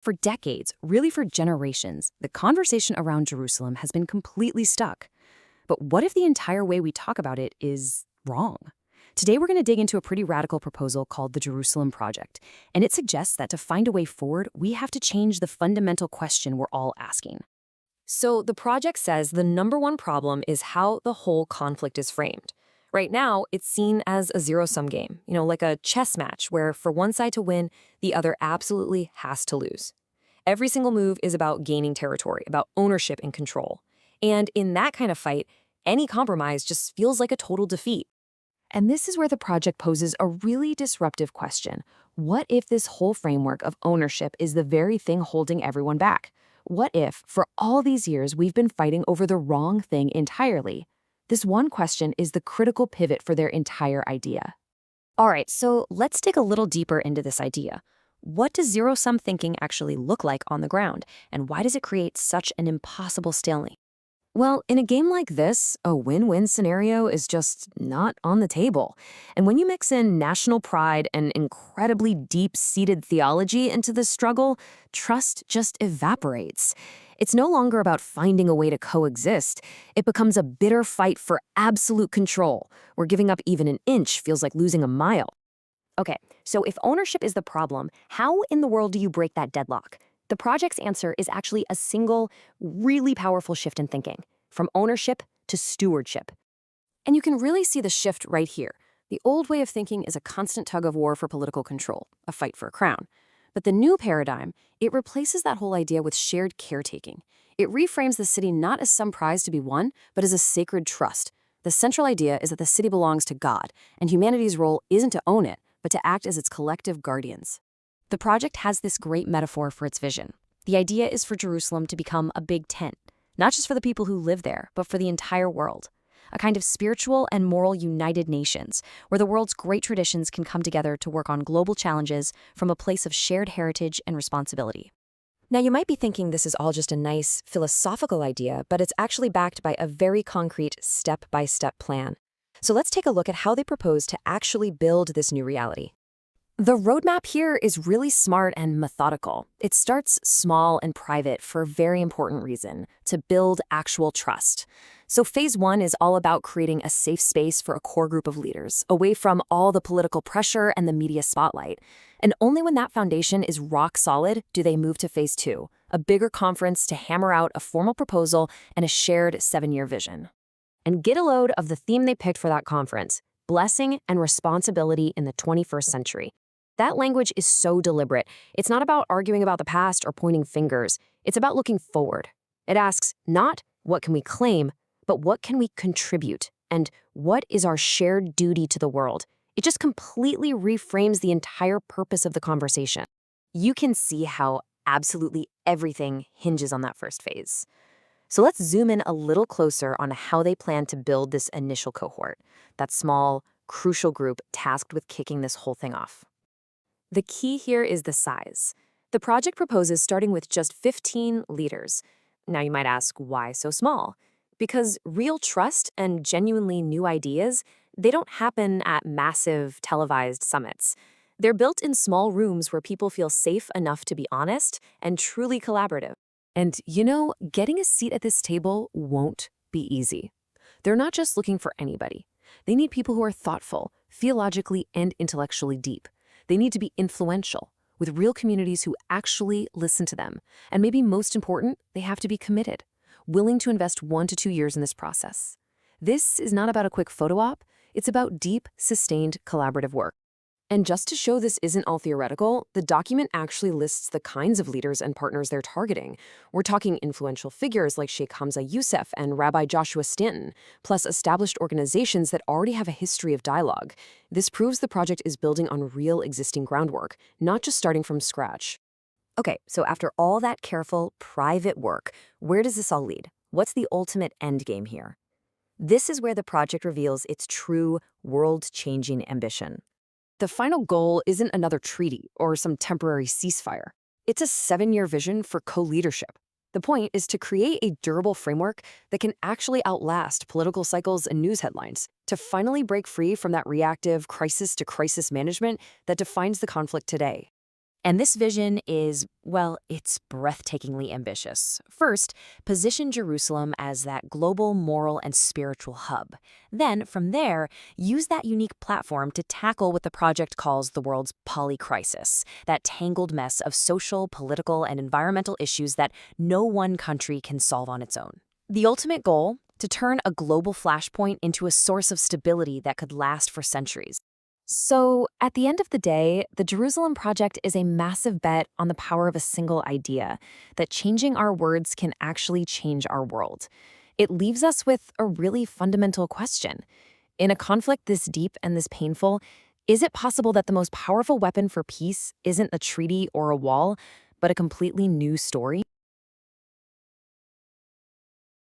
For decades, really for generations, the conversation around Jerusalem has been completely stuck. But what if the entire way we talk about it is wrong? Today, we're going to dig into a pretty radical proposal called the Jerusalem Project, and it suggests that to find a way forward, we have to change the fundamental question we're all asking. So the project says the number one problem is how the whole conflict is framed. Right now, it's seen as a zero-sum game, like a chess match where for one side to win, the other absolutely has to lose. Every single move is about gaining territory, about ownership and control. And in that kind of fight, any compromise just feels like a total defeat. And this is where the project poses a really disruptive question. What if this whole framework of ownership is the very thing holding everyone back? What if, for all these years, we've been fighting over the wrong thing entirely? This one question is the critical pivot for their entire idea. All right, so let's dig a little deeper into this idea. What does zero-sum thinking actually look like on the ground, and why does it create such an impossible stalemate? Well, in a game like this, a win-win scenario is just not on the table. And when you mix in national pride and incredibly deep-seated theology into this struggle, trust just evaporates. It's no longer about finding a way to coexist. It becomes a bitter fight for absolute control, where giving up even an inch feels like losing a mile. Okay, so if ownership is the problem, how in the world do you break that deadlock? The project's answer is actually a single, really powerful shift in thinking, from ownership to stewardship. And you can really see the shift right here. The old way of thinking is a constant tug of war for political control, a fight for a crown. But the new paradigm, it replaces that whole idea with shared caretaking. It reframes the city not as some prize to be won, but as a sacred trust. The central idea is that the city belongs to God, and humanity's role isn't to own it, but to act as its collective guardians. The project has this great metaphor for its vision. The idea is for Jerusalem to become a big tent, not just for the people who live there, but for the entire world. A kind of spiritual and moral United Nations, where the world's great traditions can come together to work on global challenges from a place of shared heritage and responsibility. Now, you might be thinking this is all just a nice, philosophical idea, but it's actually backed by a very concrete, step-by-step plan. So let's take a look at how they propose to actually build this new reality. The roadmap here is really smart and methodical. It starts small and private for a very important reason, to build actual trust. So phase one is all about creating a safe space for a core group of leaders, away from all the political pressure and the media spotlight. And only when that foundation is rock solid do they move to phase two, a bigger conference to hammer out a formal proposal and a shared 7-year vision. And get a load of the theme they picked for that conference: blessing and responsibility in the 21st century. That language is so deliberate. It's not about arguing about the past or pointing fingers. It's about looking forward. It asks not what can we claim, but what can we contribute, and what is our shared duty to the world. It just completely reframes the entire purpose of the conversation. You can see how absolutely everything hinges on that first phase. So let's zoom in a little closer on how they plan to build this initial cohort, that small, crucial group tasked with kicking this whole thing off. The key here is the size. The project proposes starting with just 15 leaders. Now you might ask, why so small? Because real trust and genuinely new ideas, they don't happen at massive televised summits. They're built in small rooms where people feel safe enough to be honest and truly collaborative. And getting a seat at this table won't be easy. They're not just looking for anybody. They need people who are thoughtful, theologically and intellectually deep. They need to be influential, with real communities who actually listen to them. And maybe most important, they have to be committed, willing to invest 1 to 2 years in this process. This is not about a quick photo op. It's about deep, sustained collaborative work. And just to show this isn't all theoretical, the document actually lists the kinds of leaders and partners they're targeting. We're talking influential figures like Sheikh Hamza Youssef and Rabbi Joshua Stanton, plus established organizations that already have a history of dialogue. This proves the project is building on real existing groundwork, not just starting from scratch. Okay, so after all that careful, private work, where does this all lead? What's the ultimate end game here? This is where the project reveals its true, world-changing ambition. The final goal isn't another treaty or some temporary ceasefire. It's a 7-year vision for co-leadership. The point is to create a durable framework that can actually outlast political cycles and news headlines, to finally break free from that reactive crisis-to-crisis management that defines the conflict today. And this vision is, well, it's breathtakingly ambitious. First, position Jerusalem as that global moral and spiritual hub. Then, from there, use that unique platform to tackle what the project calls the world's polycrisis, that tangled mess of social, political, and environmental issues that no one country can solve on its own. The ultimate goal? To turn a global flashpoint into a source of stability that could last for centuries. So, at the end of the day, the Jerusalem Project is a massive bet on the power of a single idea that changing our words can actually change our world. It leaves us with a really fundamental question. In a conflict this deep and this painful, is it possible that the most powerful weapon for peace isn't a treaty or a wall, but a completely new story?